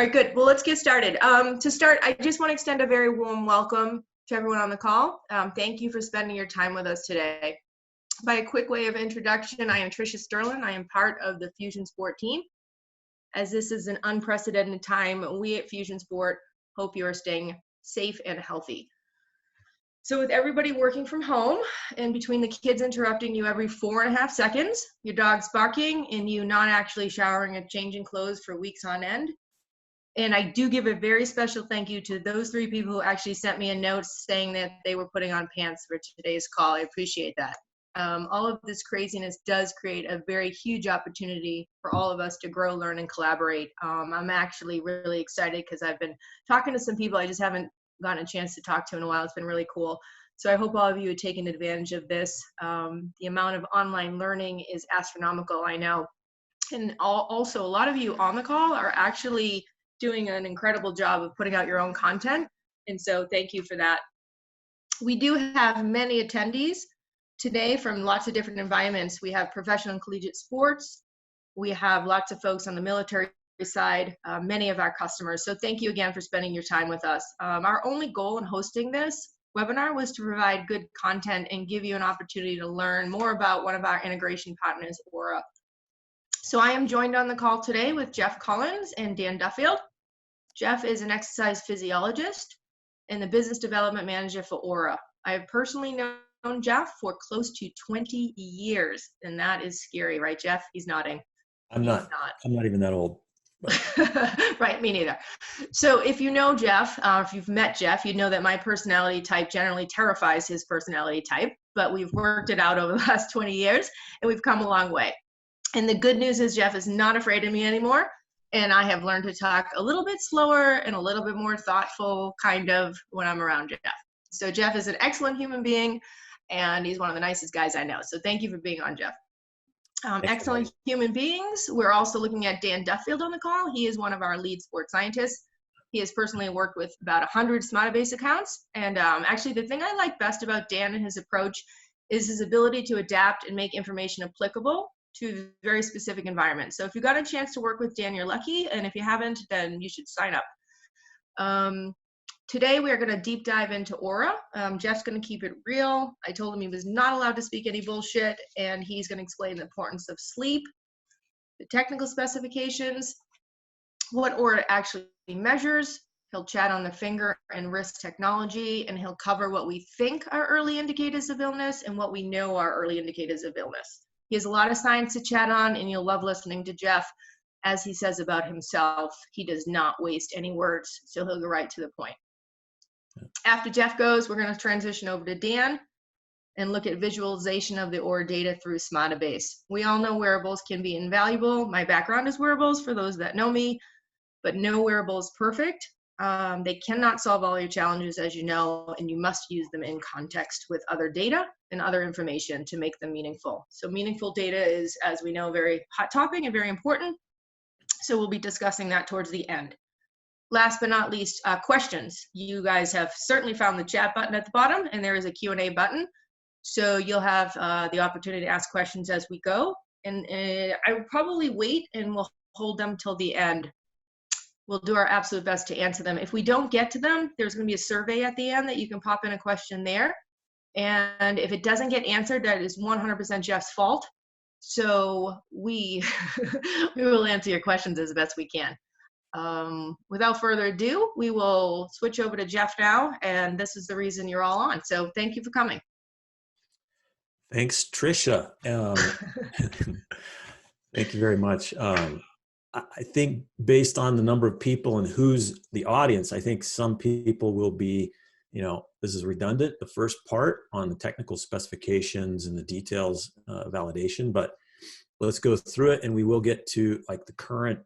All right, good. Well, let's get started. To start, I just want to extend a very warm welcome to everyone on the call. Thank you for spending your time with us today. By a quick way of introduction, I am Tricia Sterland. I am part of the Fusion Sport team. As this is an unprecedented time, we at Fusion Sport hope you are staying safe and healthy. So with everybody working from home and between the kids interrupting you every 4.5 seconds, your dog's barking, and you not actually showering and changing clothes for weeks on end. And I do give a very special thank you to those 3 people who actually sent me a note saying that they were putting on pants for today's call. I appreciate that. All of this craziness does create a very huge opportunity for all of us to grow, learn, and collaborate. I'm actually really excited because I've been talking to some people I just haven't gotten a chance to talk to in a while. It's been really cool. So I hope all of you are taking advantage of this. The amount of online learning is astronomical, I know. And also a lot of you on the call are actually doing an incredible job of putting out your own content. And so thank you for that. We do have many attendees today from lots of different environments. We have professional and collegiate sports. We have lots of folks on the military side, many of our customers. So thank you again for spending your time with us. Our only goal in hosting this webinar was to provide good content and give you an opportunity to learn more about one of our integration partners, Oura. So I am joined on the call today with Jeff Collins and Dan Duffield. Jeff is an exercise physiologist and the business development manager for Oura. I have personally known Jeff for close to 20 years, and that is scary, right, Jeff? He's nodding. I'm not even that old. Right, me neither. So if you know Jeff, if you've met Jeff, you know that my personality type generally terrifies his personality type, but we've worked it out over the last 20 years, and we've come a long way. And the good news is Jeff is not afraid of me anymore, and I have learned to talk a little bit slower and a little bit more thoughtful kind of when I'm around Jeff. So Jeff is an excellent human being, and he's one of the nicest guys I know. So thank you for being on, Jeff. Excellent human beings. We're also looking at Dan Duffield on the call. He is one of our lead sports scientists. He has personally worked with about 100 Smartabase accounts. And actually, the thing I like best about Dan and his approach is his ability to adapt and make information applicable to very specific environments. So if you got a chance to work with Dan, you're lucky. And if you haven't, then you should sign up. Today, we are going to deep dive into Oura. Jeff's going to keep it real. I told him he was not allowed to speak any bullshit, and he's going to explain the importance of sleep, the technical specifications, what Oura actually measures. He'll chat on the finger and wrist technology, and he'll cover what we think are early indicators of illness and what we know are early indicators of illness. He has a lot of science to chat on, and you'll love listening to Jeff. As he says about himself, he does not waste any words, so he'll go right to the point. After Jeff goes, we're going to transition over to Dan and look at visualization of the Oura data through Smartabase. We all know wearables can be invaluable. My background is wearables for those that know me, but no wearable is perfect. They cannot solve all your challenges, as you know, and you must use them in context with other data and other information to make them meaningful. So meaningful data is, as we know, a very hot topic and very important. So we'll be discussing that towards the end. Last but not least, questions. You guys have certainly found the chat button at the bottom, and there is a Q&A button. So you'll have the opportunity to ask questions as we go. And I will probably wait, and we'll hold them till the end. We'll do our absolute best to answer them. If we don't get to them, there's going to be a survey at the end that you can pop in a question there. And if it doesn't get answered, that is 100% Jeff's fault. So we will answer your questions as best we can. Without further ado, we will switch over to Jeff now, and this is the reason you're all on. So thank you for coming. Thanks, Tricia. Thank you very much. I think based on the number of people and who's the audience, I think some people will be, this is redundant, the first part on the technical specifications and the details validation, but let's go through it, and we will get to like the current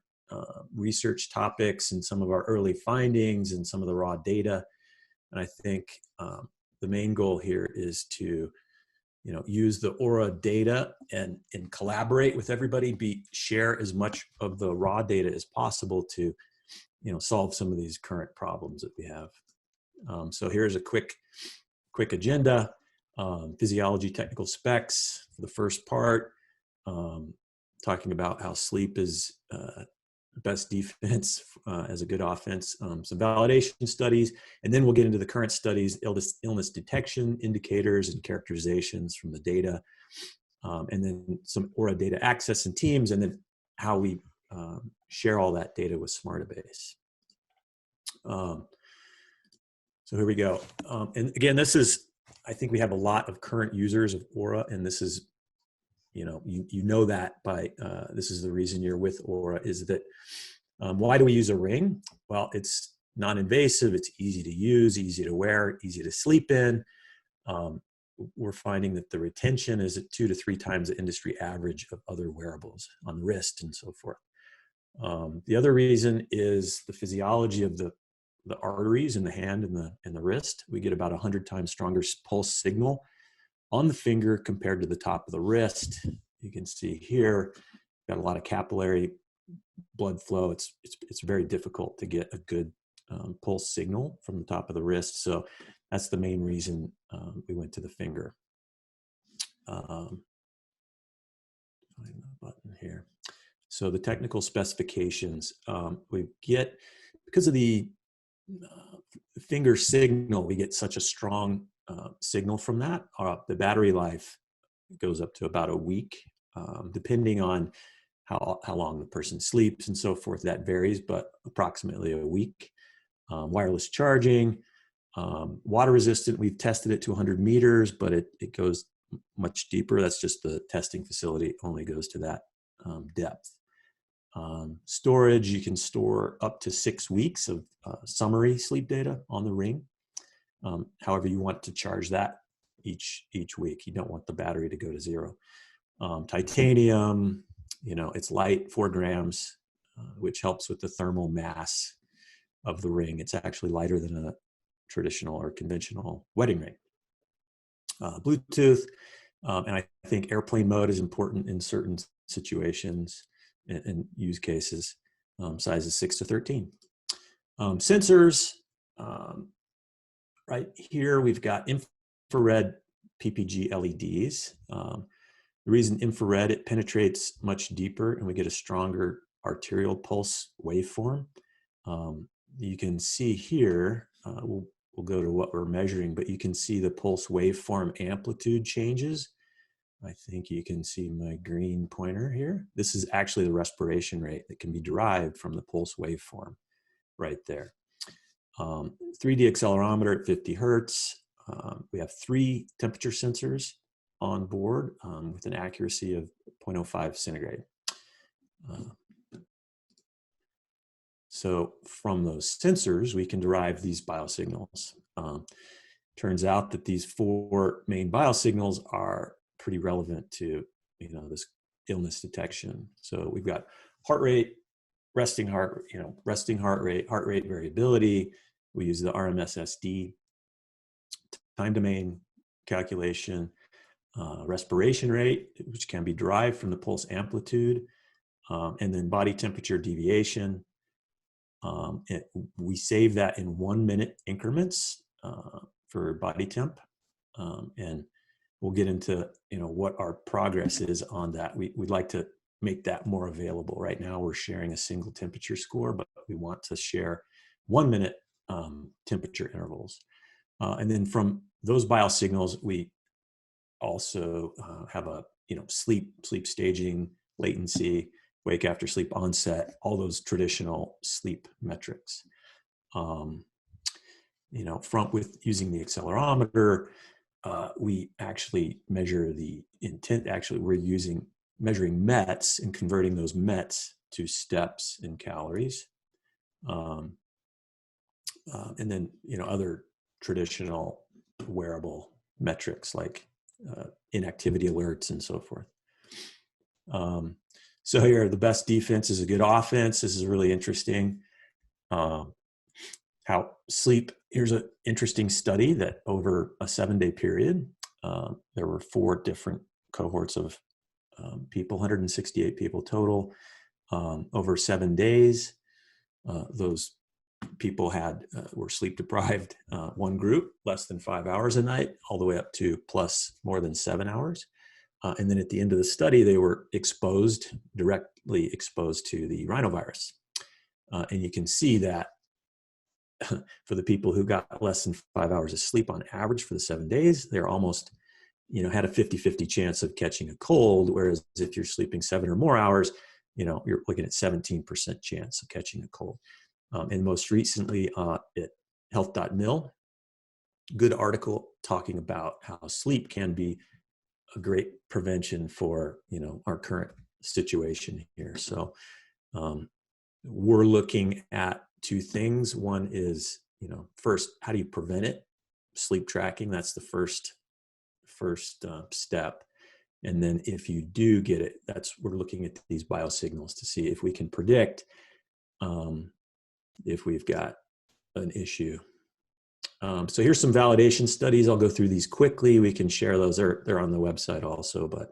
research topics and some of our early findings and some of the raw data. And I think the main goal here is to, use the Oura data and collaborate with everybody, share as much of the raw data as possible to, solve some of these current problems that we have. So here's a quick agenda. Physiology technical specs for the first part, talking about how sleep is best defense as a good offense, some validation studies, and then we'll get into the current studies, illness detection, indicators, and characterizations from the data, and then some Oura data access and teams, and then how we share all that data with Smartabase. So here we go. And again, this is, I think we have a lot of current users of Oura, and this is, you know that by, this is the reason you're with Oura, is that, why do we use a ring? Well, it's non-invasive, it's easy to use, easy to wear, easy to sleep in. We're finding that the retention is at 2 to 3 times the industry average of other wearables on the wrist and so forth. The other reason is the physiology of the arteries in the hand and the wrist. We get about 100 times stronger pulse signal on the finger compared to the top of the wrist. You can see here, got a lot of capillary blood flow. It's very difficult to get a good pulse signal from the top of the wrist. So that's the main reason we went to the finger. Find the button here. So the technical specifications we get, because of the finger signal, we get such a strong signal from that. The battery life goes up to about a week, depending on how long the person sleeps and so forth. That varies, but approximately a week. Wireless charging, water resistant. We've tested it to 100 meters, but it goes much deeper. That's just the testing facility only goes to that depth. Storage, you can store up to 6 weeks of summary sleep data on the ring. However, you want to charge that each week. You don't want the battery to go to zero. Titanium, it's light, 4 grams, which helps with the thermal mass of the ring. It's actually lighter than a traditional or conventional wedding ring. Bluetooth, and I think airplane mode is important in certain situations and use cases. Sizes 6 to 13. Sensors, right here we've got infrared PPG LEDs. The reason infrared, it penetrates much deeper and we get a stronger arterial pulse waveform. You can see here, we'll go to what we're measuring, but you can see the pulse waveform amplitude changes. I think you can see my green pointer here. This is actually the respiration rate that can be derived from the pulse waveform right there. 3D accelerometer at 50 hertz. We have 3 temperature sensors on board with an accuracy of 0.05 centigrade. So from those sensors, we can derive these biosignals. Turns out that these 4 main biosignals are pretty relevant to this illness detection. So we've got heart rate, resting heart rate, heart rate variability. We use the RMSSD time domain calculation, respiration rate, which can be derived from the pulse amplitude, and then body temperature deviation. We save that in 1-minute increments for body temp, and we'll get into what our progress is on that. We'd like to make that more available. Right now we're sharing a single temperature score, but we want to share 1-minute temperature intervals. And then from those biosignals, we also have a sleep staging, latency, wake after sleep onset, all those traditional sleep metrics. With using the accelerometer, we actually measure the intent. Actually, we're measuring METs and converting those METs to steps in calories. And then, other traditional wearable metrics like inactivity alerts and so forth. So here, the best defense is a good offense. This is really interesting. How sleep, here's an interesting study that over a 7-day period, there were 4 different cohorts of people, 168 people total, over 7 days. Those people were sleep deprived. One group, less than 5 hours a night, all the way up to plus more than 7 hours. And then at the end of the study, they were directly exposed to the rhinovirus. And you can see that for the people who got less than 5 hours of sleep on average for the 7 days, they're almost, had a 50-50 chance of catching a cold. Whereas if you're sleeping 7 or more hours, you're looking at 17% chance of catching a cold. And most recently at health.mil, good article talking about how sleep can be a great prevention for, our current situation here. So we're looking at two things. One is, first, how do you prevent it? Sleep tracking, that's the first step. And then if you do get it, we're looking at these biosignals to see if we can predict if we've got an issue. So here's some validation studies. I'll go through these quickly. We can share those. They're on the website also, but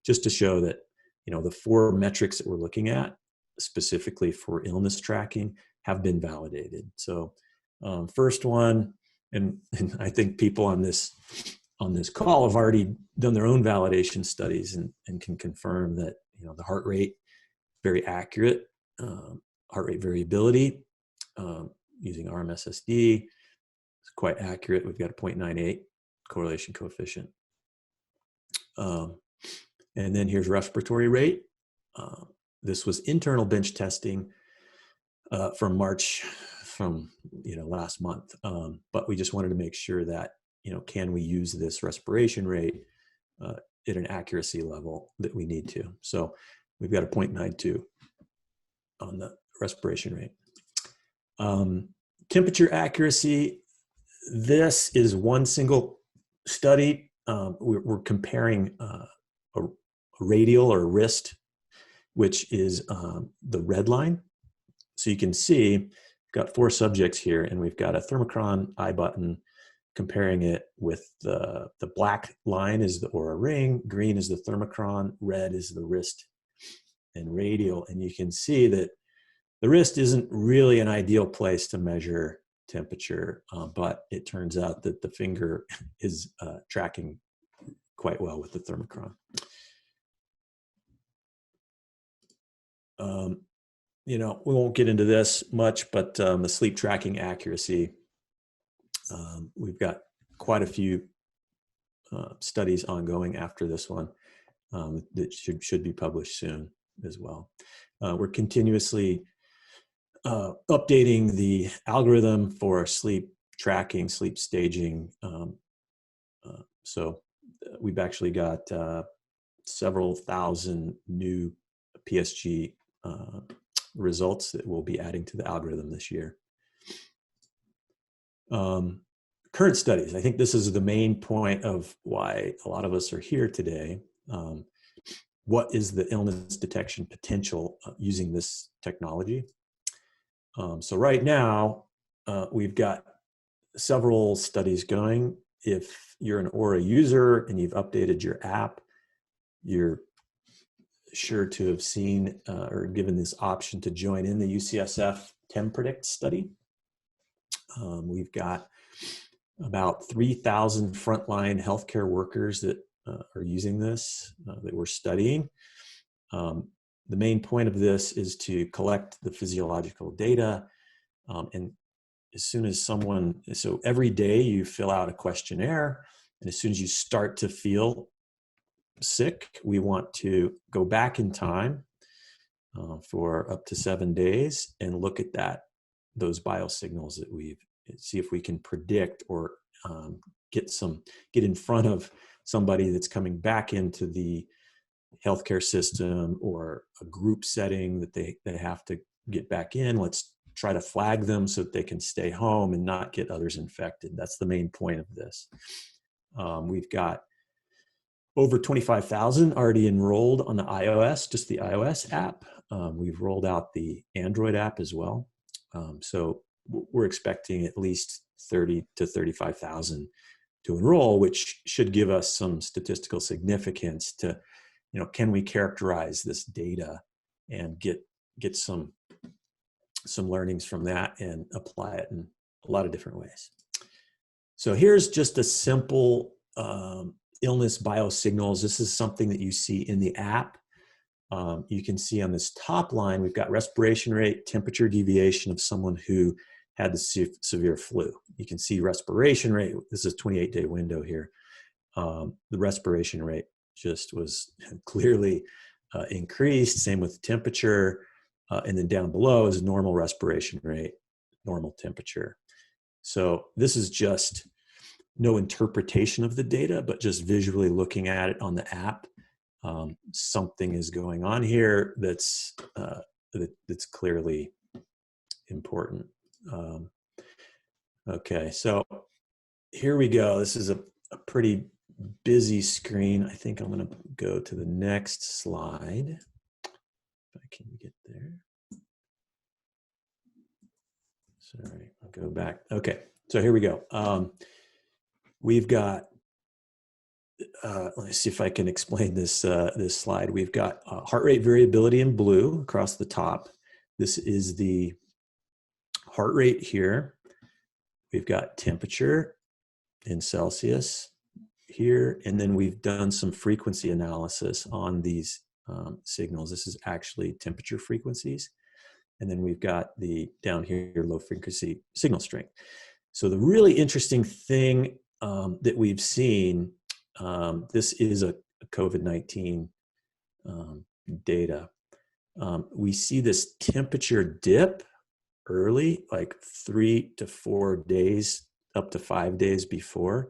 just to show that, the 4 metrics that we're looking at specifically for illness tracking have been validated. So first one, and I think people on this call have already done their own validation studies and can confirm that, the heart rate, very accurate, heart rate variability using RMSSD. It's quite accurate. We've got a 0.98 correlation coefficient. And then here's respiratory rate. This was internal bench testing from March, last month. But we just wanted to make sure that, can we use this respiration rate at an accuracy level that we need to? So we've got a 0.92 on the respiration rate. Temperature accuracy. This is one single study. We're comparing a radial or wrist, which is the red line. So you can see we've got 4 subjects here, and we've got a thermochron eye button comparing it with the black line is the Oura Ring, green is the thermochron, red is the wrist and radial. And you can see that the wrist isn't really an ideal place to measure temperature, but it turns out that the finger is tracking quite well with the thermochron. We won't get into this much, but the sleep tracking accuracy, we've got quite a few studies ongoing after this one that should be published soon as well. We're continuously updating the algorithm for sleep tracking, sleep staging. So we've actually got several thousand new PSG results that we'll be adding to the algorithm this year. Current studies. I think this is the main point of why a lot of us are here today. What is the illness detection potential using this technology? So right now, we've got several studies going. If you're an Oura user and you've updated your app, you're sure to have seen or given this option to join in the UCSF TemPredict study. We've got about 3,000 frontline healthcare workers that are using this, that we're studying. The main point of this is to collect the physiological data. And as soon as so every day you fill out a questionnaire, and as soon as you start to feel sick, we want to go back in time for up to 7 days and look at those biosignals that see if we can predict or get in front of somebody that's coming back into the healthcare system or a group setting that they have to get back in. Let's try to flag them so that they can stay home and not get others infected. That's the main point of this. We've got over 25,000 already enrolled on the iOS, just the iOS app. We've rolled out the Android app as well. So we're expecting at least 30 to 35,000 to enroll, which should give us some statistical significance to, can we characterize this data and get some learnings from that and apply it in a lot of different ways. So here's just a simple illness biosignals. This is something that you see in the app. You can see on this top line, we've got respiration rate, temperature deviation of someone who had the severe flu. You can see respiration rate. This is a 28-day window here. The respiration rate just was clearly increased. Same with temperature. And then down below is normal respiration rate, normal temperature. So this is just no interpretation of the data, but just visually looking at it on the app. Something is going on here that's clearly important. Okay, so here we go. This is a pretty busy screen. I think I'm going to go to the next slide. If I can get there. Sorry, I'll go back. Okay, so here we go. We've got, let me see if I can explain this, this slide. We've got heart rate variability in blue across the top. This is the heart rate here. We've got temperature in Celsius here, and then we've done some frequency analysis on these signals. This is actually temperature frequencies. And then we've got the down here, low frequency signal strength. So the really interesting thing that we've seen, this is a COVID-19 data. We see this temperature dip early, like 3 to 4 days, up to 5 days before.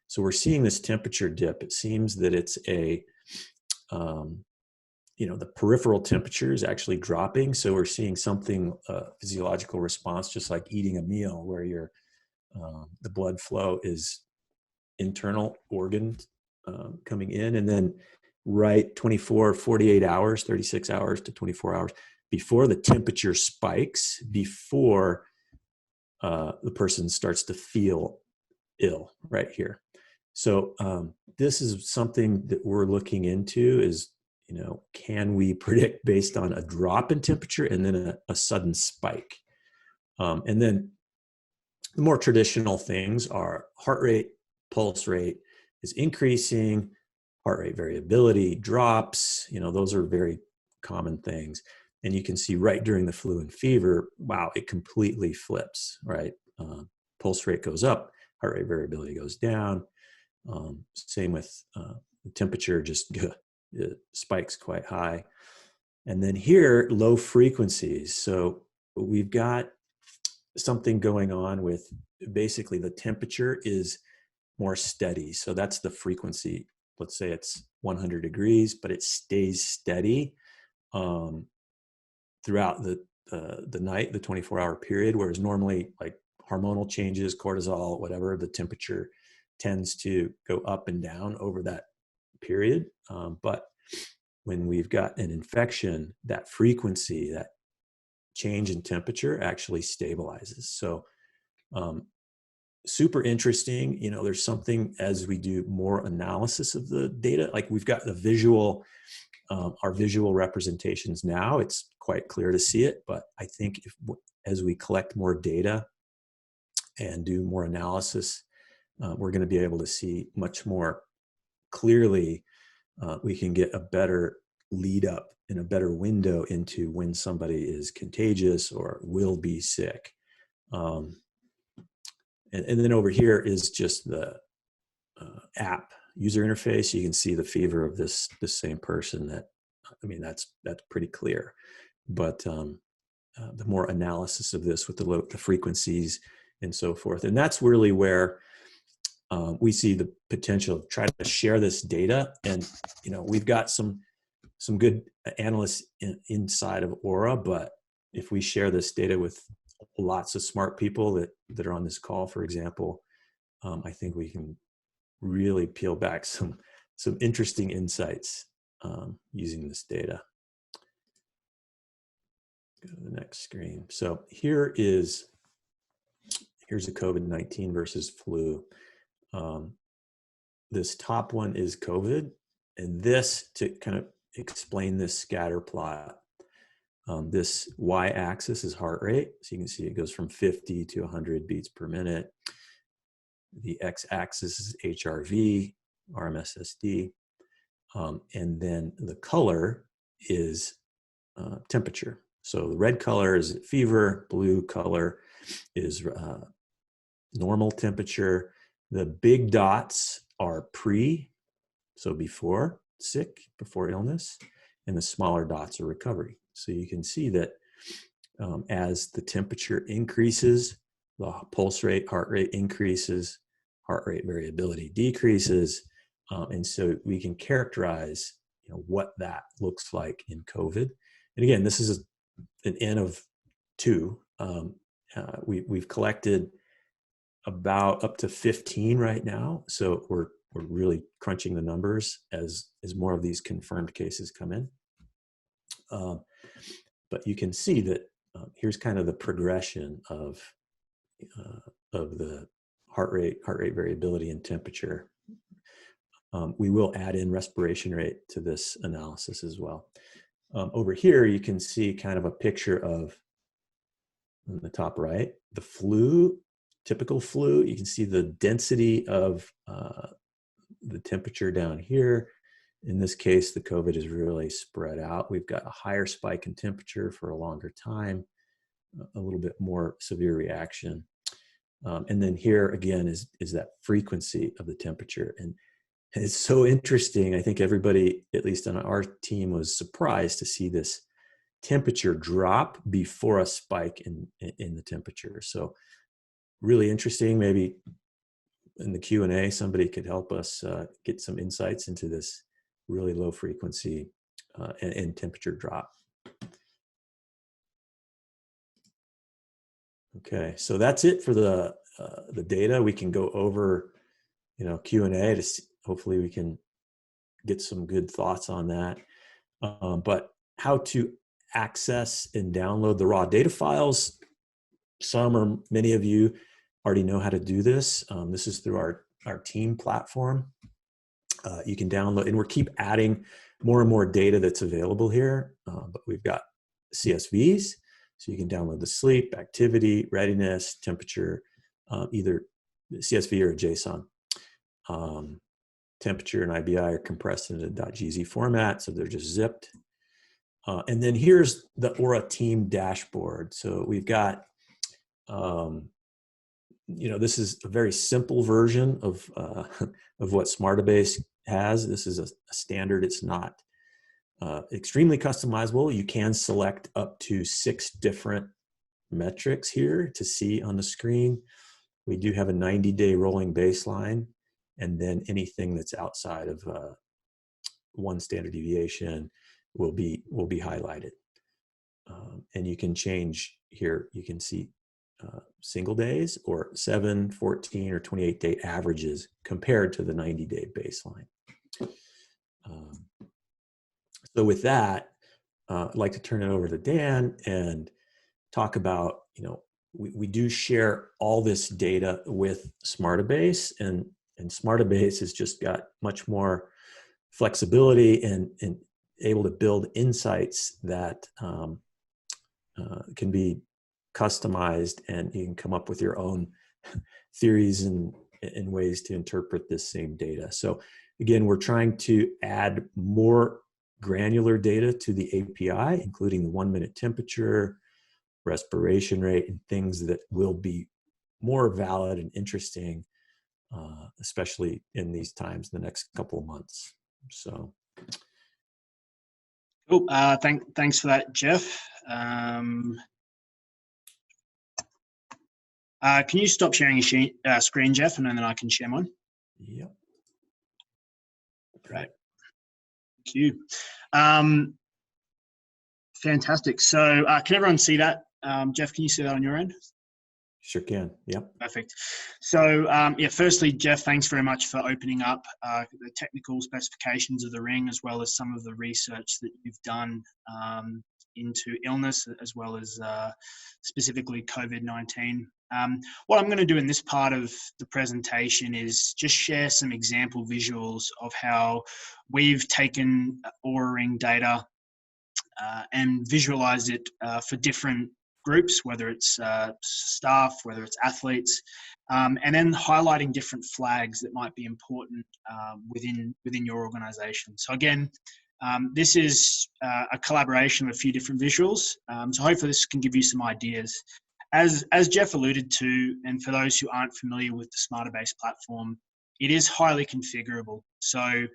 So we're seeing this temperature dip. It seems that it's a, the peripheral temperature is actually dropping. So we're seeing something, physiological response, just like eating a meal where your, the blood flow is internal organ coming in, and then right 48 hours, 36 hours to 24 hours before the temperature spikes, before the person starts to feel ill right here. So this is something that we're looking into is, can we predict based on a drop in temperature and then a sudden spike? And then the more traditional things are heart rate, pulse rate is increasing, heart rate variability drops, those are very common things. And you can see right during the flu and fever, wow, it completely flips, right? Pulse rate goes up, heart rate variability goes down. Same with the temperature, just it spikes quite high. And then here, low frequencies. So we've got something going on with basically the temperature is more steady. So that's the frequency. Let's say it's 100 degrees, but it stays steady throughout the night, the 24-hour period, whereas normally like hormonal changes, cortisol, whatever, the temperature tends to go up and down over that period. But when we've got an infection, that frequency, that change in temperature actually stabilizes. So super interesting. There's something as we do more analysis of the data, like we've got the visual, our visual representations now, it's quite clear to see it. But I think as we collect more data and do more analysis, we're going to be able to see much more clearly. We can get a better lead up and a better window into when somebody is contagious or will be sick. And then over here is just the app user interface. You can see the fever of this same person. That's pretty clear. But the more analysis of this with the frequencies and so forth, and that's really where we see the potential of trying to share this data. And we've got some good analysts inside of Oura, but if we share this data with lots of smart people that are on this call, for example, I think we can really peel back some interesting insights using this data. Go to the next screen. So here's a COVID-19 versus flu. This top one is COVID, and this, to kind of explain this scatter plot, this y-axis is heart rate. So you can see it goes from 50 to 100 beats per minute. The x-axis is HRV, RMSSD, and then the color is temperature. So the red color is fever, blue color is normal temperature. The big dots are pre, so before sick, before illness, and the smaller dots are recovery. So you can see that as the temperature increases, the pulse rate, heart rate increases, heart rate variability decreases, and so we can characterize what that looks like in COVID. And again, this is an N of 2. We've collected about up to 15 right now, so we're really crunching the numbers as more of these confirmed cases come in. But you can see that here's kind of the progression of the heart rate variability and temperature. We will add in respiration rate to this analysis as well. Over here, you can see kind of a picture of, on the top right, the flu, typical flu. You can see the density of the temperature down here. In this case, the COVID is really spread out. We've got a higher spike in temperature for a longer time, a little bit more severe reaction. And then here again is that frequency of the temperature. And it's so interesting. I think everybody, at least on our team, was surprised to see this temperature drop before a spike in the temperature. So really interesting. Maybe in the Q&A, somebody could help us get some insights into this really low frequency and temperature drop. Okay, so that's it for the data. We can go over, Q&A to see, hopefully we can get some good thoughts on that. But how to access and download the raw data files. Some or many of you already know how to do this. This is through our team platform. You can download, and we'll keep adding more and more data that's available here. But we've got CSVs, so you can download the sleep, activity, readiness, temperature, either CSV or a JSON. Temperature and IBI are compressed into .gz format, so they're just zipped. And then here's the Oura team dashboard. So we've got, this is a very simple version of what Smartabase has. This is a standard. It's not extremely customizable. You can select up to 6 different metrics here to see on the screen. We do have a 90-day rolling baseline, and then anything that's outside of 1 standard deviation will be highlighted. And you can change here. You can see single days or 7, 14, or 28-day averages compared to the 90-day baseline. So with that, I'd like to turn it over to Dan and talk about, we do share all this data with Smartabase, and Smartabase has just got much more flexibility and able to build insights that can be customized, and you can come up with your own theories and ways to interpret this same data. So again, we're trying to add more granular data to the API, including the 1-minute temperature, respiration rate, and things that will be more valid and interesting, especially in these times, the next couple of months. So. Cool. Thanks for that, Jeff. Can you stop sharing your screen, Jeff, and then I can share mine? Yep. Great. Thank you. Fantastic. So can everyone see that? Jeff, can you see that on your end? Sure can. Yep. Perfect. So firstly, Jeff, thanks very much for opening up the technical specifications of the ring, as well as some of the research that you've done into illness, as well as specifically COVID-19. What I'm going to do in this part of the presentation is just share some example visuals of how we've taken Oura Ring data and visualized it for different groups, whether it's staff, whether it's athletes, and then highlighting different flags that might be important within your organization. So again, This is a collaboration of a few different visuals. So hopefully this can give you some ideas. As Jeff alluded to, and for those who aren't familiar with the Smartabase platform, it is highly configurable. So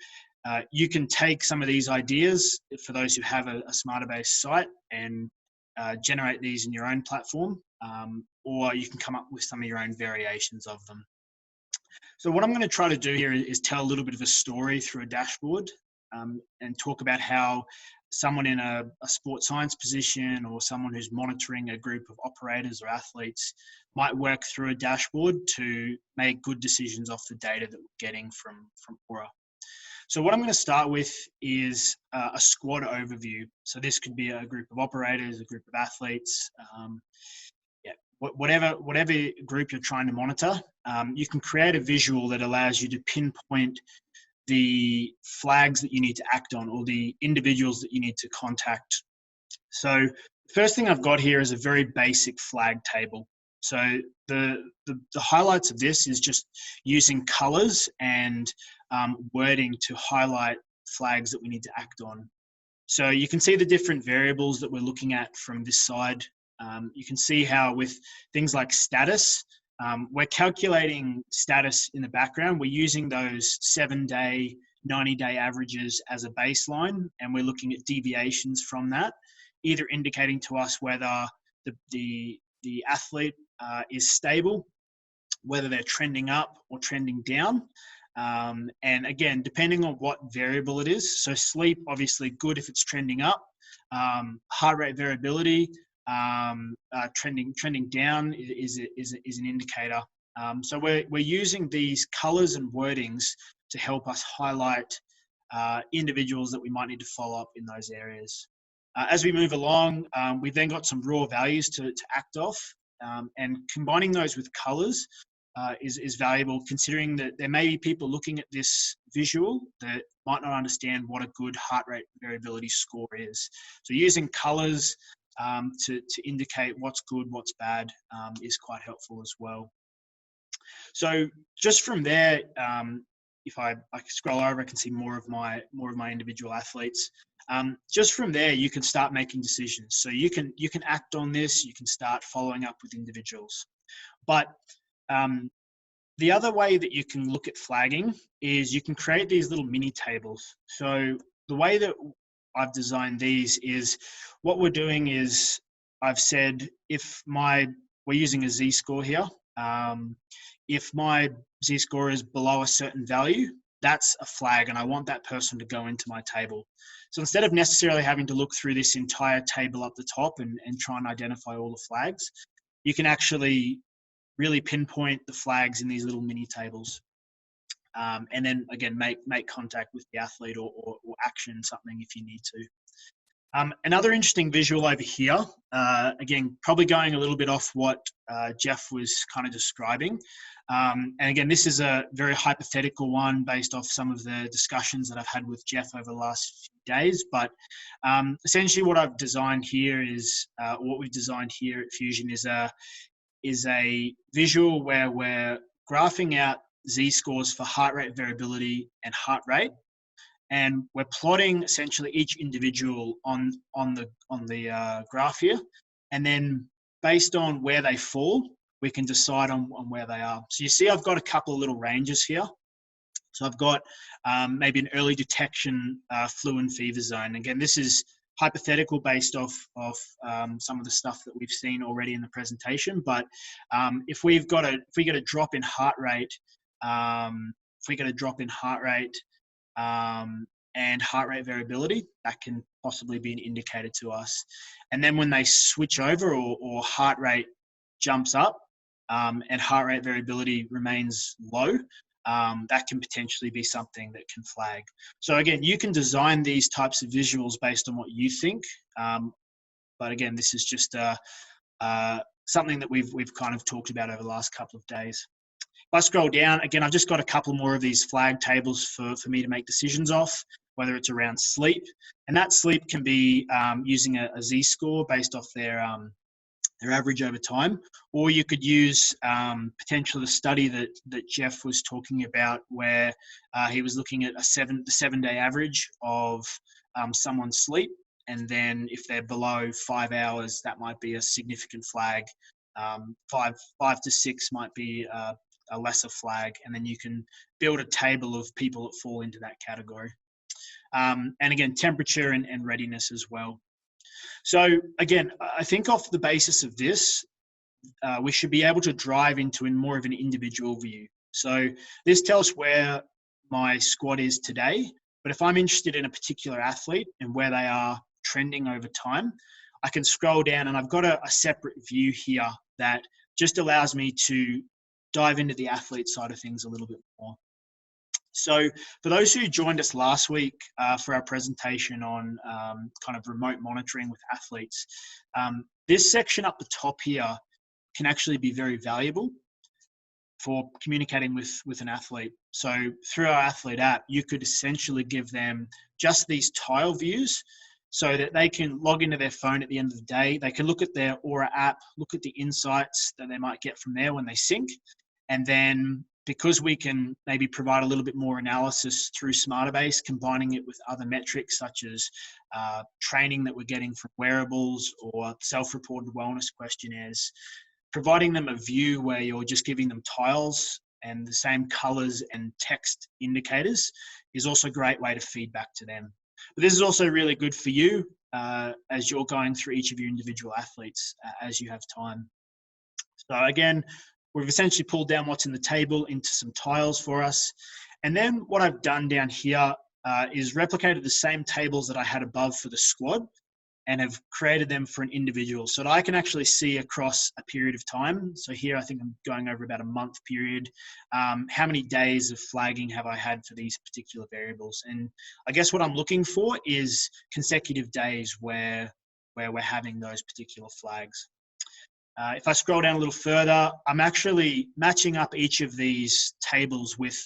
you can take some of these ideas for those who have a Smartabase site and generate these in your own platform, or you can come up with some of your own variations of them. So what I'm going to try to do here is tell a little bit of a story through a dashboard, and talk about how someone in a sports science position or someone who's monitoring a group of operators or athletes might work through a dashboard to make good decisions off the data that we're getting from Oura. So what I'm going to start with is a squad overview. So this could be a group of operators, a group of athletes, whatever group you're trying to monitor. You can create a visual that allows you to pinpoint the flags that you need to act on, or the individuals that you need to contact. So the first thing I've got here is a very basic flag table. So the highlights of this is just using colors and wording to highlight flags that we need to act on. So you can see the different variables that we're looking at from this side. You can see how with things like status, we're calculating status in the background. We're using those 7-day, 90-day averages as a baseline, and we're looking at deviations from that, either indicating to us whether the athlete is stable, whether they're trending up or trending down. And again, depending on what variable it is. So sleep, obviously good if it's trending up. Heart rate variability, trending down is an indicator. So we're using these colors and wordings to help us highlight individuals that we might need to follow up in those areas. As we move along, we've then got some raw values to act off, and combining those with colors is valuable, considering that there may be people looking at this visual that might not understand what a good heart rate variability score is. So using colors to indicate what's good, what's bad is quite helpful as well. So just from there, if I scroll over, I can see more of my individual athletes. Just from there, you can start making decisions. So you can act on this. You can start following up with individuals. But the other way that you can look at flagging is you can create these little mini tables. So the way that I've designed these is what we're doing is I've said we're using a Z-score here. If my Z-score is below a certain value, that's a flag, and I want that person to go into my table. So instead of necessarily having to look through this entire table up the top and try and identify all the flags, you can actually really pinpoint the flags in these little mini tables. And then again, make contact with the athlete or action something if you need to. Another interesting visual over here, again, probably going a little bit off what Jeff was kind of describing. And again, this is a very hypothetical one based off some of the discussions that I've had with Jeff over the last few days. But essentially what I've designed here is, what we've designed here at Fusion is a visual where we're graphing out Z-scores for heart rate variability and heart rate. And we're plotting essentially each individual on the graph here. And then based on where they fall, we can decide on where they are. So you see I've got a couple of little ranges here. So I've got maybe an early detection flu and fever zone. Again, this is hypothetical based off some of the stuff that we've seen already in the presentation. But if we get a drop in heart rate, and heart rate variability, that can possibly be an indicator to us. And then when they switch over or heart rate jumps up and heart rate variability remains low, that can potentially be something that can flag. So again, you can design these types of visuals based on what you think. But again, this is just something that we've kind of talked about over the last couple of days. If I scroll down, again, I've just got a couple more of these flag tables for me to make decisions off, whether it's around sleep. And that sleep can be using a Z-score based off their average over time. Or you could use potentially the study that Jeff was talking about, where he was looking at the 7-day average of someone's sleep. And then if they're below 5 hours, that might be a significant flag. 5 to 6 might be a lesser flag. And then you can build a table of people that fall into that category. And again, temperature and readiness as well. So again, I think off the basis of this, we should be able to drive into more of an individual view. So this tells where my squad is today, but if I'm interested in a particular athlete and where they are trending over time, I can scroll down and I've got a separate view here that just allows me to dive into the athlete side of things a little bit more. So for those who joined us last week for our presentation on kind of remote monitoring with athletes, this section up the top here can actually be very valuable for communicating with an athlete. So through our athlete app, you could essentially give them just these tile views so that they can log into their phone at the end of the day. They can look at their Oura app, look at the insights that they might get from there when they sync. And then because we can maybe provide a little bit more analysis through Smartabase, combining it with other metrics such as training that we're getting from wearables or self-reported wellness questionnaires, providing them a view where you're just giving them tiles and the same colors and text indicators is also a great way to feed back to them. But this is also really good for you as you're going through each of your individual athletes as you have time. So again, we've essentially pulled down what's in the table into some tiles for us. And then what I've done down here is replicated the same tables that I had above for the squad and have created them for an individual so that I can actually see across a period of time. So here I think I'm going over about a month period. How many days of flagging have I had for these particular variables? And I guess what I'm looking for is consecutive days where we're having those particular flags. If I scroll down a little further, I'm actually matching up each of these tables with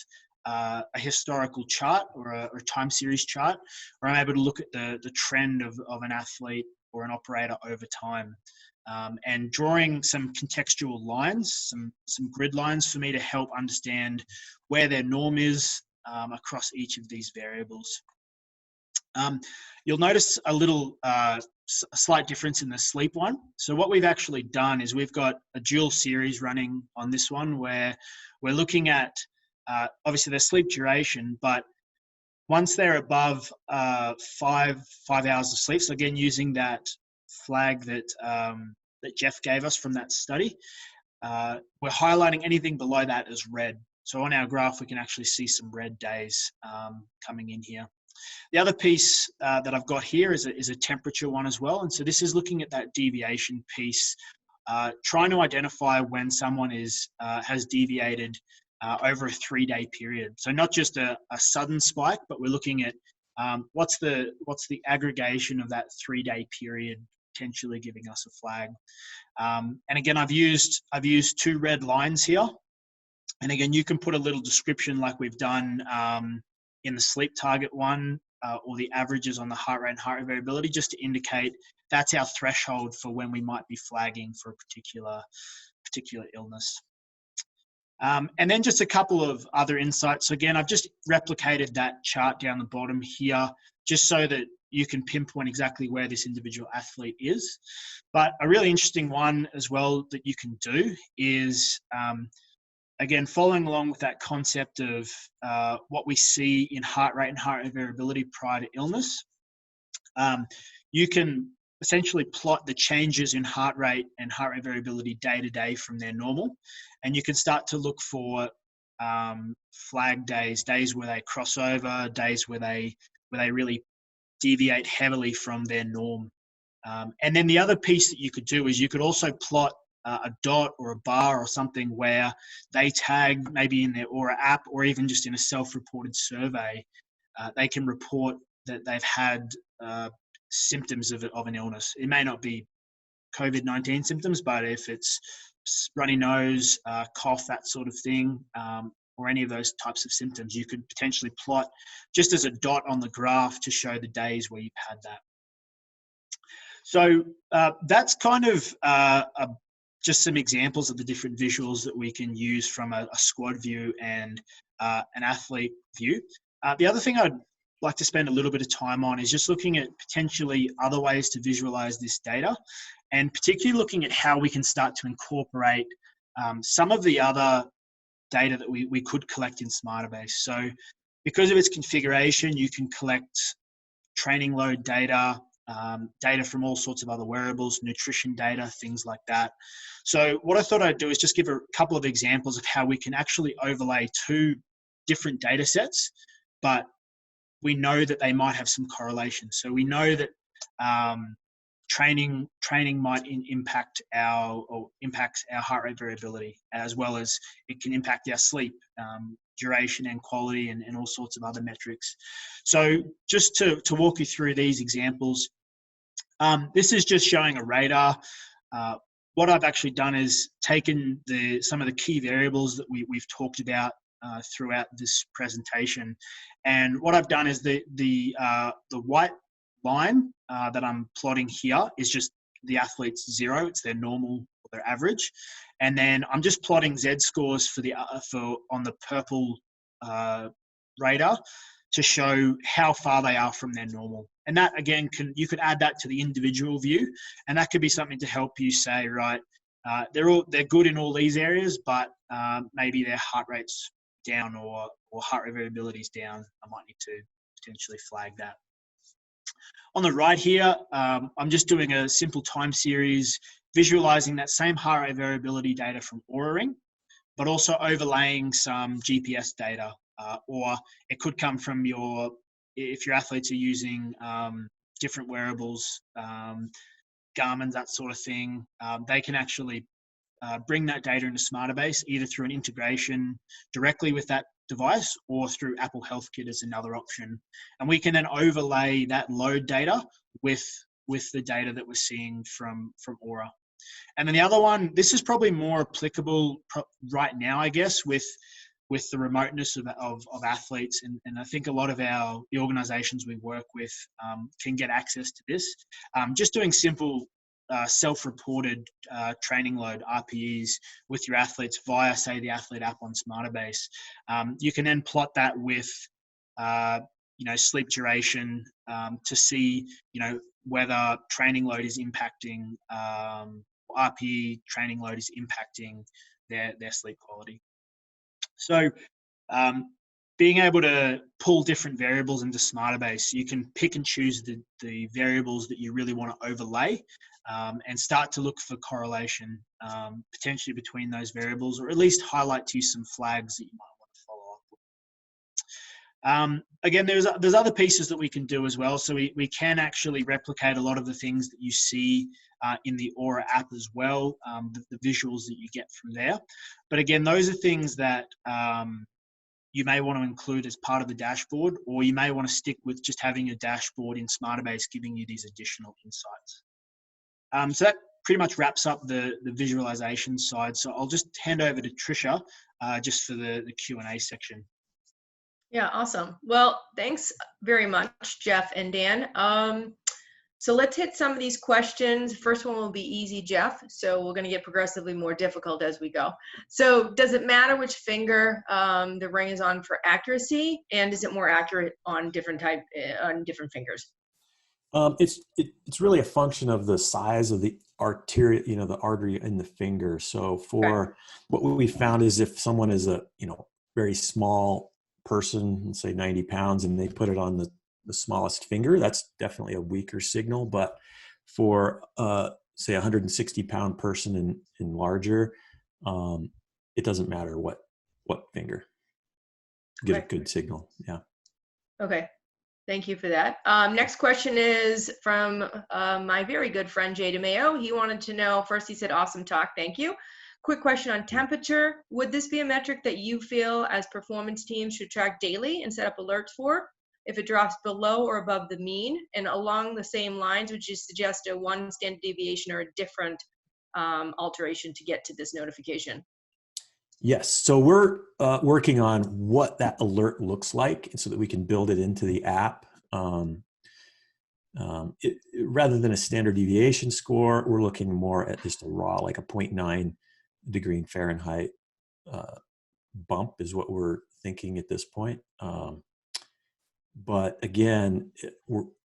a historical chart or a time series chart, where I'm able to look at the trend of an athlete or an operator over time, and drawing some contextual lines, some grid lines for me to help understand where their norm is across each of these variables. You'll notice a slight difference in the sleep one. So what we've actually done is we've got a dual series running on this one where we're looking at obviously their sleep duration, but once they're above 5 hours of sleep, so again using that flag that Jeff gave us from that study, we're highlighting anything below that as red. So on our graph, we can actually see some red days coming in here. The other piece that I've got here is a temperature one as well. And so this is looking at that deviation piece, trying to identify when someone has deviated over a 3-day period. So not just a sudden spike, but we're looking at what's the aggregation of that 3-day period potentially giving us a flag. And again, I've used 2 red lines here. And again, you can put a little description like we've done in the sleep target one, or the averages on the heart rate and heart rate variability, just to indicate that's our threshold for when we might be flagging for a particular illness. And then just a couple of other insights. So again, I've just replicated that chart down the bottom here, just so that you can pinpoint exactly where this individual athlete is. But a really interesting one as well that you can do is, again, following along with that concept of what we see in heart rate and heart rate variability prior to illness, you can essentially plot the changes in heart rate and heart rate variability day to day from their normal. And you can start to look for flag days where they cross over, days where they really deviate heavily from their norm. And then the other piece that you could do is you could also plot a dot or a bar or something where they tag maybe in their Oura app or even just in a self-reported survey, they can report that they've had symptoms of an illness. It may not be COVID-19 symptoms, but if it's runny nose, cough, that sort of thing, or any of those types of symptoms, you could potentially plot just as a dot on the graph to show the days where you've had that. So that's kind of just some examples of the different visuals that we can use from a squad view and an athlete view. The other thing I'd like to spend a little bit of time on is just looking at potentially other ways to visualize this data, and particularly looking at how we can start to incorporate some of the other data that we could collect in Smartabase. So because of its configuration, you can collect training load data, data from all sorts of other wearables, nutrition data, things like that. So what I thought I'd do is just give a couple of examples of how we can actually overlay two different data sets, but we know that they might have some correlation. So we know that training might impacts our heart rate variability, as well as it can impact our sleep, duration and quality, and all sorts of other metrics. So just to walk you through these examples, this is just showing a radar. What I've actually done is taken some of the key variables that we've talked about throughout this presentation, and what I've done is the white line that I'm plotting here is just the athlete's zero. It's their normal or their average, and then I'm just plotting Z scores on the purple radar to show how far they are from their normal. And that again, you could add that to the individual view, and that could be something to help you say, right, they're good in all these areas, but maybe their heart rate's down or heart rate variability is down. I might need to potentially flag that. On the right here, I'm just doing a simple time series, visualizing that same heart rate variability data from Oura Ring, but also overlaying some GPS data, or it could come from if your athletes are using different wearables, Garmin, that sort of thing, they can actually bring that data into Smartabase, either through an integration directly with that device or through Apple Health Kit as another option. And we can then overlay that load data with the data that we're seeing from Oura. And then the other one, this is probably more applicable right now, I guess, with the remoteness of athletes. And I think a lot of the organizations we work with can get access to this. Just doing simple self-reported training load RPEs with your athletes via, say, the athlete app on Smartabase. You can then plot that with sleep duration to see whether training load is impacting RPE training load is impacting their sleep quality. So being able to pull different variables into Smartabase, you can pick and choose the variables that you really want to overlay, and start to look for correlation potentially between those variables, or at least highlight to you some flags that you might want to follow up with. Again, there's other pieces that we can do as well. So we can actually replicate a lot of the things that you see in the Oura app as well, the visuals that you get from there. But again, those are things that you may want to include as part of the dashboard, or you may want to stick with just having a dashboard in Smartabase giving you these additional insights. So that pretty much wraps up the visualization side. So I'll just hand over to Tricia just for the Q&A section. Yeah, awesome. Well, thanks very much, Jeff and Dan. So let's hit some of these questions. First one will be easy, Jeff. So we're going to get progressively more difficult as we go. So does it matter which finger the ring is on for accuracy? And is it more accurate on different fingers? It's really a function of the size of the artery, the artery in the finger. So for what we found is if someone is a, very small person, let's say 90 pounds, and they put it on the smallest finger, that's definitely a weaker signal. But for say 160-pound person and larger, it doesn't matter what finger. Get a good signal. Yeah. Okay. Thank you for that. Next question is from my very good friend, Jay DeMayo. He wanted to know, first he said, awesome talk, thank you. Quick question on temperature. Would this be a metric that you feel as performance teams should track daily and set up alerts for if it drops below or above the mean? And along the same lines, would you suggest a 1 standard deviation or a different alteration to get to this notification? Yes. So we're working on what that alert looks like, so that we can build it into the app. Rather than a standard deviation score, we're looking more at just a raw, like a 0.9 degree Fahrenheit bump is what we're thinking at this point. But again,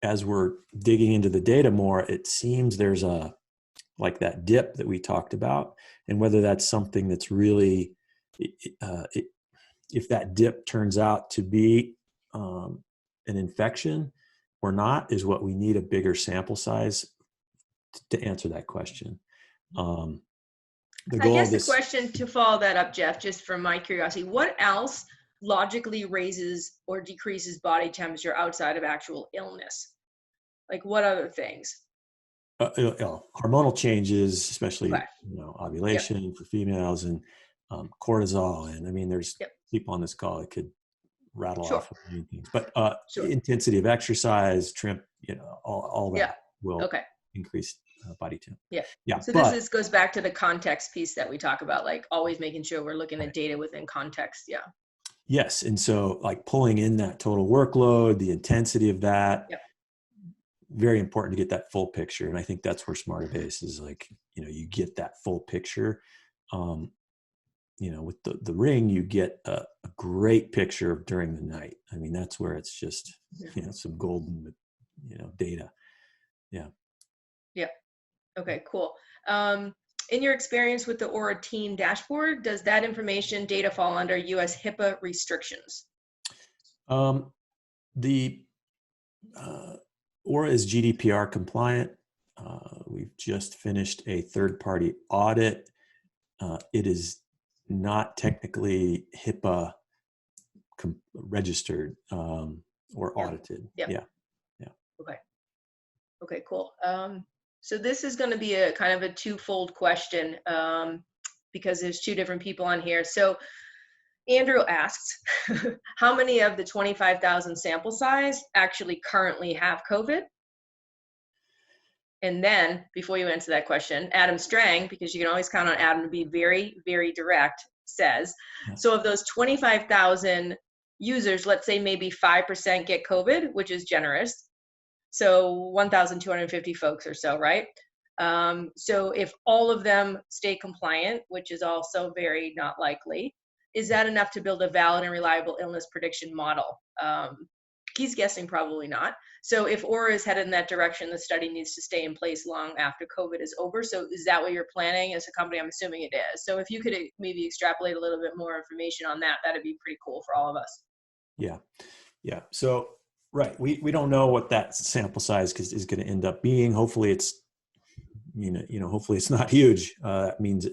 as we're digging into the data more, it seems there's like that dip that we talked about, and whether that's something that's really, if that dip turns out to be an infection or not, is what we need a bigger sample size to answer that question. The I goal guess of the this, question to follow that up, Jeff, just from my curiosity, what else logically raises or decreases body temperature outside of actual illness? Like what other things? hormonal changes, especially Okay. Yep. ovulation for females, and cortisol, and I mean, there's Yep. people on this call that could rattle Sure. off many things, but Sure. intensity of exercise, trim, all that Yeah. will Okay. increase body temp. Yeah. Yeah, So but this goes back to the context piece that we talk about, like always making sure we're looking right. at data within context. Yeah. Yes, and so like pulling in that total workload, the intensity of that, Yep. very important to get that full picture. And I think that's where Smartabase is like, you get that full picture. With the ring, you get a great picture of during the night. I mean, that's where it's just, some golden, data. Yeah. Yeah. Okay, cool. In your experience with the Oura team dashboard, does that information data fall under US HIPAA restrictions? The Oura is GDPR compliant. We've just finished a third-party audit. It is not technically HIPAA registered or audited. Yep. Yeah. Okay, cool. So this is going to be a kind of a twofold question because there's two different people on here. So Andrew asks, how many of the 25,000 sample size actually currently have COVID? And then, before you answer that question, Adam Strang, because you can always count on Adam to be very, very direct, says, so of those 25,000 users, let's say maybe 5% get COVID, which is generous. So 1,250 folks or so, right? So if all of them stay compliant, which is also very not likely, is that enough to build a valid and reliable illness prediction model? He's guessing probably not. So if Oura is headed in that direction, the study needs to stay in place long after COVID is over. So is that what you're planning as a company? I'm assuming it is. So if you could maybe extrapolate a little bit more information on that, that'd be pretty cool for all of us. Yeah. So, right. We don't know what that sample size is going to end up being. Hopefully it's, hopefully it's not huge. That means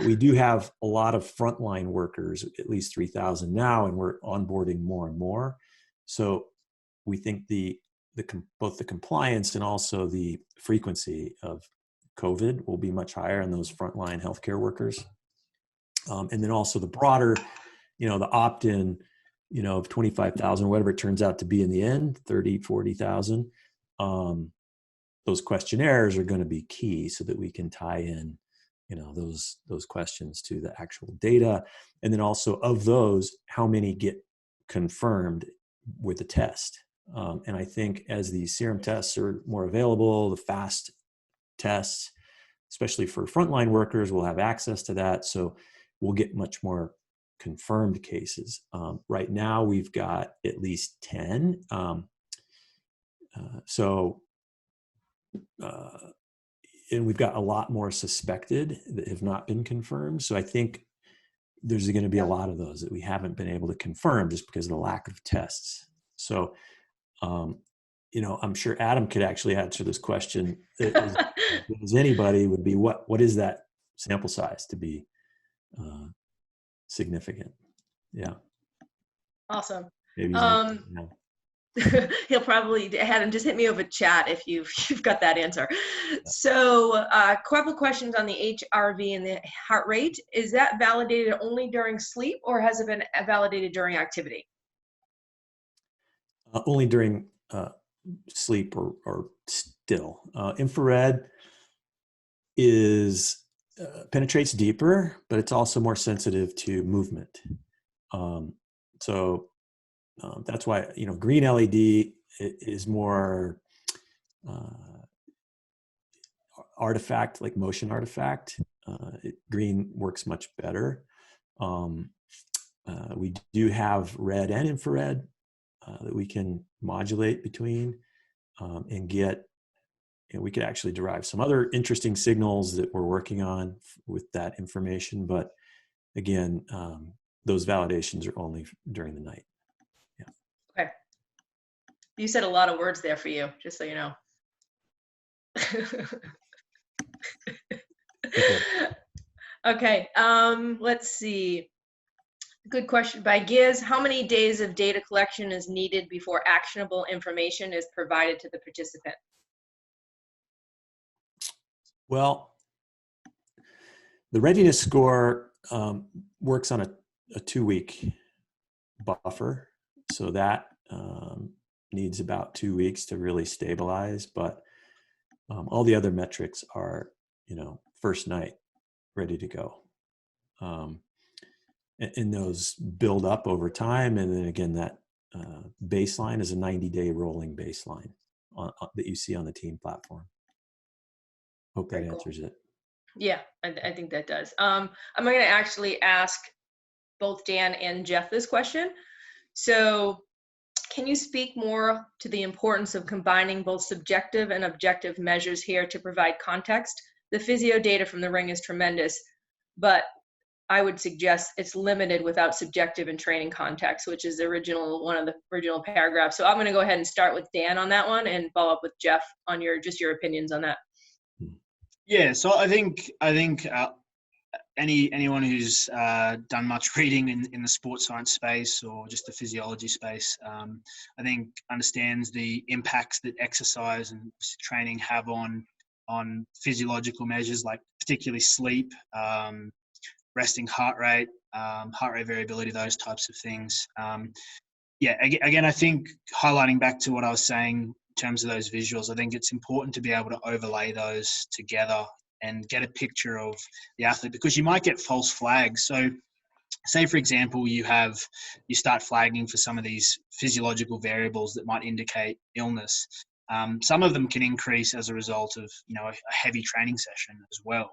we do have a lot of frontline workers, at least 3,000 now, and we're onboarding more and more. So we think both the compliance and also the frequency of COVID will be much higher in those frontline healthcare workers. And then also the broader, the opt-in, of 25,000, whatever it turns out to be in the end, 30, 40,000, those questionnaires are going to be key so that we can tie in, those questions to the actual data. And then also of those, how many get confirmed with the test. And I think as the serum tests are more available, the fast tests, especially for frontline workers, will have access to that. So we'll get much more confirmed cases. Right now, we've got at least 10. And we've got a lot more suspected that have not been confirmed. So I think there's going to be a lot of those that we haven't been able to confirm just because of the lack of tests. So, I'm sure Adam could actually answer this question as anybody would be, what is that sample size to be significant? Yeah. Awesome. Maybe He'll probably had him just hit me over chat if you've got that answer. So a couple questions on the HRV and the heart rate. Is that validated only during sleep or has it been validated during activity? Only during sleep or still. Infrared penetrates deeper, but it's also more sensitive to movement. So that's why, green LED is more artifact, like motion artifact. Green works much better. We do have red and infrared that we can modulate between and get, we could actually derive some other interesting signals that we're working on with that information. But again, those validations are only during the night. Yeah. Okay. You said a lot of words there for you, just so you know. Okay. Let's see. Good question by Giz. How many days of data collection is needed before actionable information is provided to the participant? Well, the readiness score works on a 2-week buffer. So that needs about 2 weeks to really stabilize. But all the other metrics are, first night ready to go. And those build up over time. And then again, that baseline is a 90-day rolling baseline that you see on the team platform. Hope that answers it. Yeah, I think that does. I'm going to actually ask both Dan and Jeff this question. So can you speak more to the importance of combining both subjective and objective measures here to provide context? The physio data from the ring is tremendous, but I would suggest it's limited without subjective and training context, which is one of the original paragraphs. So I'm going to go ahead and start with Dan on that one and follow up with Jeff on your opinions on that. Yeah, so I think anyone who's done much reading in the sports science space or just the physiology space, I think understands the impacts that exercise and training have on physiological measures, like particularly sleep, resting heart rate variability, those types of things. Again, I think highlighting back to what I was saying in terms of those visuals, I think it's important to be able to overlay those together and get a picture of the athlete, because you might get false flags. So say, for example, you start flagging for some of these physiological variables that might indicate illness. Some of them can increase as a result of, a heavy training session as well.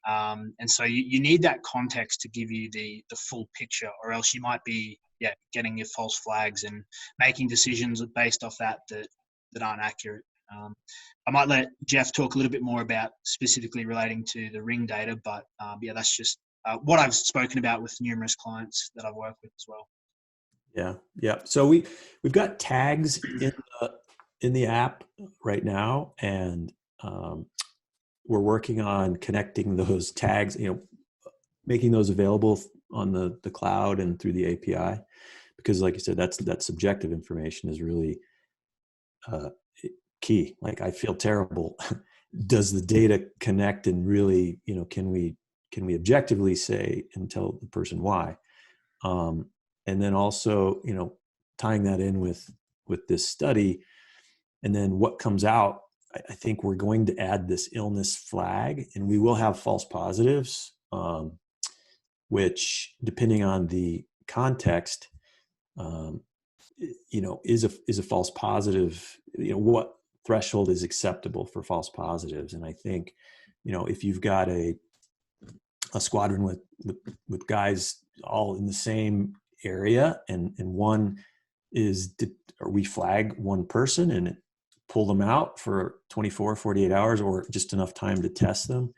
And so you need that context to give you the full picture, or else you might be getting your false flags and making decisions based off that aren't accurate. I might let Jeff talk a little bit more about specifically relating to the ring data, but that's just what I've spoken about with numerous clients that I've worked with as well. Yeah. So we've got tags in the app right now, and we're working on connecting those tags, making those available on the cloud and through the API, because like you said, that subjective information is really key. Like, I feel terrible. Does the data connect, and really, can we objectively say and tell the person why? And then also, tying that in with this study, and then what comes out, I think we're going to add this illness flag, and we will have false positives, which, depending on the context, is a false positive. What threshold is acceptable for false positives? And I think, if you've got a squadron with guys all in the same area, and one is, or we flag one person and pull them out for 24, 48 hours, or just enough time to test them,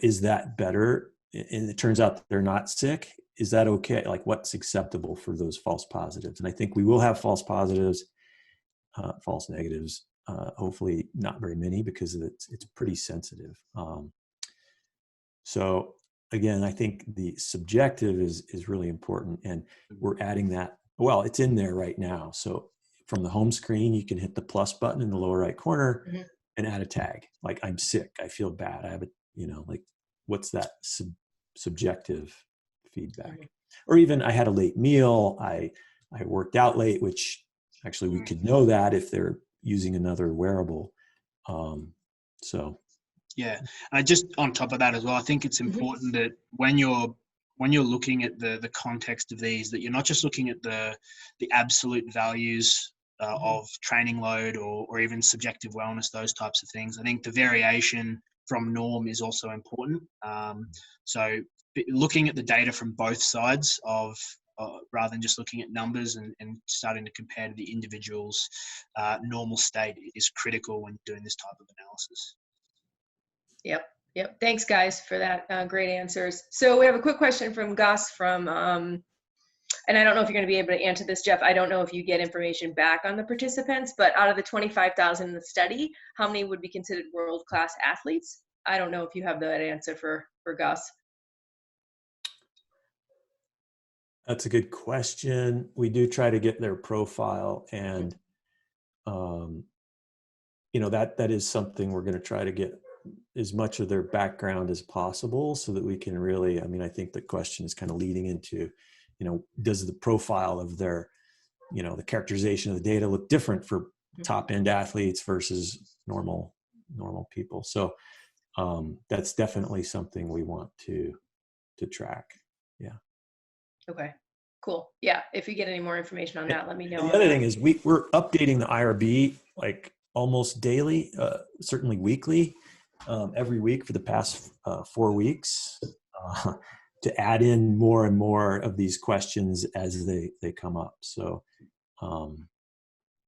is that better? And it turns out that they're not sick. Is that okay? Like, what's acceptable for those false positives? And I think we will have false positives, false negatives, hopefully not very many, because it's pretty sensitive. So again, I think the subjective is really important, and we're adding that. Well, it's in there right now. So from the home screen, you can hit the plus button in the lower right corner and add a tag. Like, I'm sick, I feel bad, I have what's that subjective feedback? Or even, I had a late meal, I worked out late, which actually we could know that if they're using another wearable. Yeah, and just on top of that as well, I think it's important that when you're looking at the context of these, that you're not just looking at the absolute values of training load or even subjective wellness, those types of things. I think the variation from norm is also important. So looking at the data from both sides of rather than just looking at numbers and starting to compare to the individual's normal state is critical when doing this type of analysis. Yep. Yep. Thanks, guys, for that. Great answers. So we have a quick question from Gus from, and I don't know if you're going to be able to answer this, Jeff. I don't know if you get information back on the participants, but out of the 25,000 in the study, how many would be considered world-class athletes? I don't know if you have that answer for Gus. That's a good question. We do try to get their profile, and you know, that is something we're going to try to get as much of their background as possible so that we can really, I mean, I think the question is kind of leading into, you know, does the profile of their, you know, the characterization of the data look different for top end athletes versus normal people? So that's definitely something we want to track. Yeah. Okay, cool. Yeah, if you get any more information on that, let me know. And the other thing is we're updating the IRB like almost daily, certainly weekly, every week for the past 4 weeks, to add in more and more of these questions as they come up. So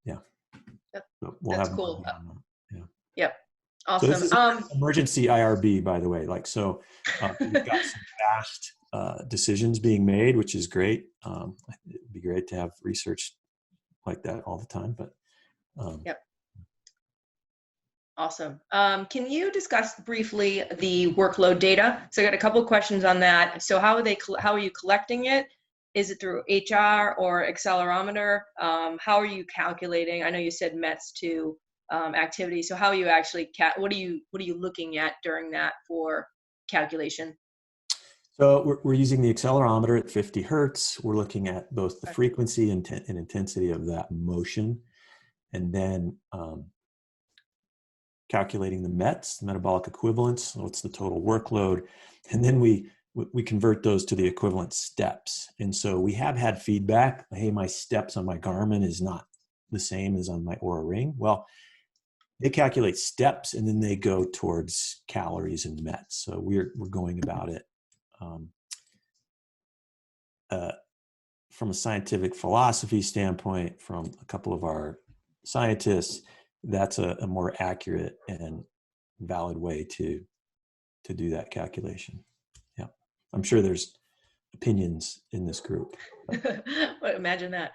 yeah, that's cool. Yeah. Yep. Awesome. So this is an emergency IRB, by the way. Like, so we've got some fast decisions being made, which is great. It'd be great to have research like that all the time, but yep. Awesome. Can you discuss briefly the workload data? So I got a couple of questions on that. So how are you collecting it? Is it through HR or accelerometer? How are you calculating? I know you said METs to activity. So how are you actually, what are you looking at during that for calculation? So we're using the accelerometer at 50 Hertz. We're looking at both the frequency and intensity of that motion, and then calculating the METs, the metabolic equivalents, what's the total workload, and then we convert those to the equivalent steps. And so we have had feedback, hey, my steps on my Garmin is not the same as on my Oura Ring. Well, they calculate steps and then they go towards calories and METs. So we're going about it from a scientific philosophy standpoint, from a couple of our scientists. That's a more accurate and valid way to do that calculation. Yeah, I'm sure there's opinions in this group. Well, imagine that.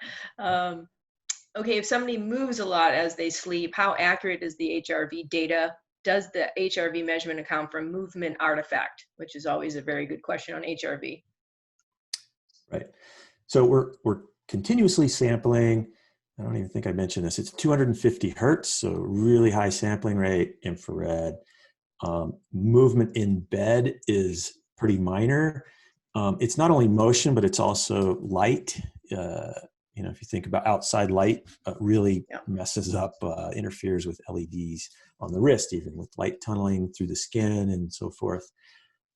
Okay, if somebody moves a lot as they sleep, how accurate is the HRV data? Does the HRV measurement account for movement artifact, which is always a very good question on HRV? Right. So we're continuously sampling. I don't even think I mentioned this. It's 250 Hertz, so really high sampling rate, infrared. Movement in bed is pretty minor. It's not only motion, but it's also light. You know, if you think about outside light, really messes up, interferes with LEDs on the wrist, even with light tunneling through the skin and so forth.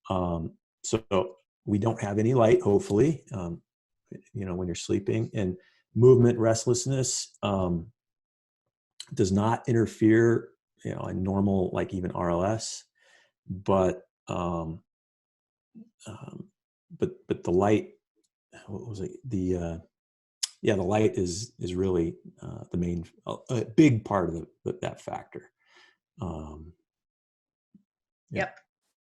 So we don't have any light, hopefully, you know, when you're sleeping. And movement restlessness does not interfere, you know, in normal, like even RLS, but the light, what was it? The light is really the main, a big part of that factor. Yep.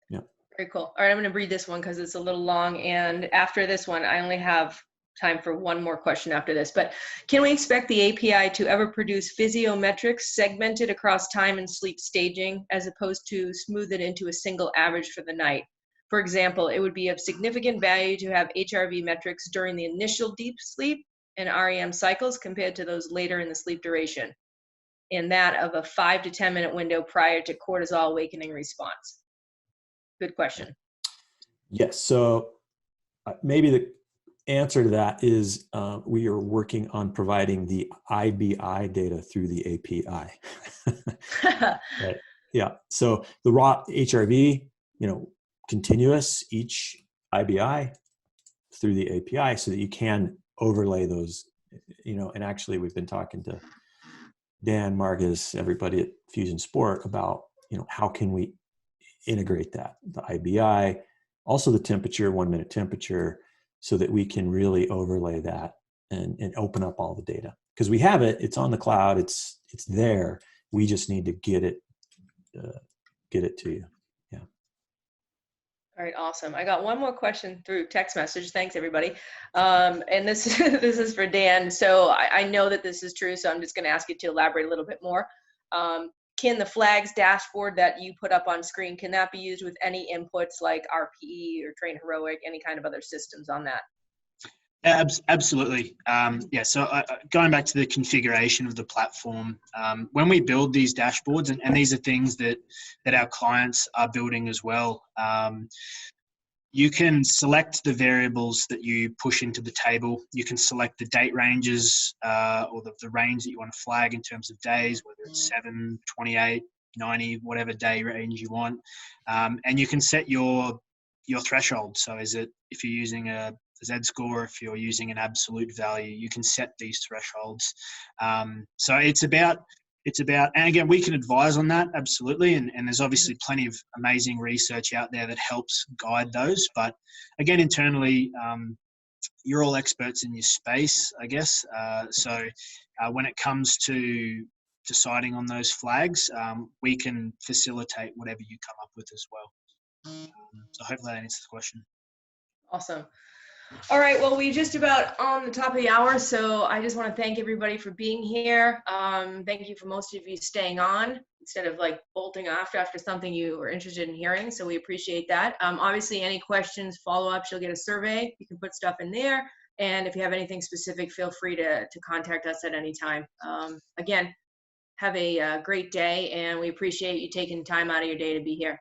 Yep. Very cool. All right, I'm going to read this one because it's a little long. And after this one, I only have time for one more question after this. But can we expect the API to ever produce physiometrics segmented across time and sleep staging, as opposed to smooth it into a single average for the night? For example, it would be of significant value to have HRV metrics during the initial deep sleep and REM cycles compared to those later in the sleep duration, and that of a 5 to 10 minute window prior to cortisol awakening response. Good question. Yes. So maybe the answer to that is we are working on providing the IBI data through the API. Right. Yeah. So the raw HRV, you know, continuous each IBI through the API so that you can overlay those, you know, and actually we've been talking to Dan, Marcus, everybody at Fusion Sport about, you know, how can we integrate that, the IBI, also the temperature, 1 minute temperature, so that we can really overlay that and open up all the data. Because we have it, it's on the cloud, it's there. We just need to get it to you. Yeah. All right, awesome. I got one more question through text message. Thanks, everybody. And this this is for Dan. So I know that this is true, so I'm just going to ask you to elaborate a little bit more. Can the flags dashboard that you put up on screen, can that be used with any inputs like RPE or Train Heroic, any kind of other systems on that? Absolutely. Yeah, so going back to the configuration of the platform, when we build these dashboards, and these are things that our clients are building as well, you can select the variables that you push into the table. You can select the date ranges or the range that you want to flag in terms of days, whether it's 7, 28, 90, whatever day range you want. And you can set your threshold. So if you're using a Z-score, if you're using an absolute value, you can set these thresholds. So it's about, and again, we can advise on that, absolutely. And there's obviously plenty of amazing research out there that helps guide those. But again, internally, you're all experts in your space, I guess. So when it comes to deciding on those flags, we can facilitate whatever you come up with as well. So hopefully that answers the question. Awesome. All right, well, we're just about on the top of the hour, so I just want to thank everybody for being here. Thank you for most of you staying on instead of like bolting off after something you were interested in hearing, so we appreciate that. Obviously, any questions, follow-ups, you'll get a survey. You can put stuff in there, and if you have anything specific, feel free to contact us at any time. Again, have a great day, and we appreciate you taking time out of your day to be here.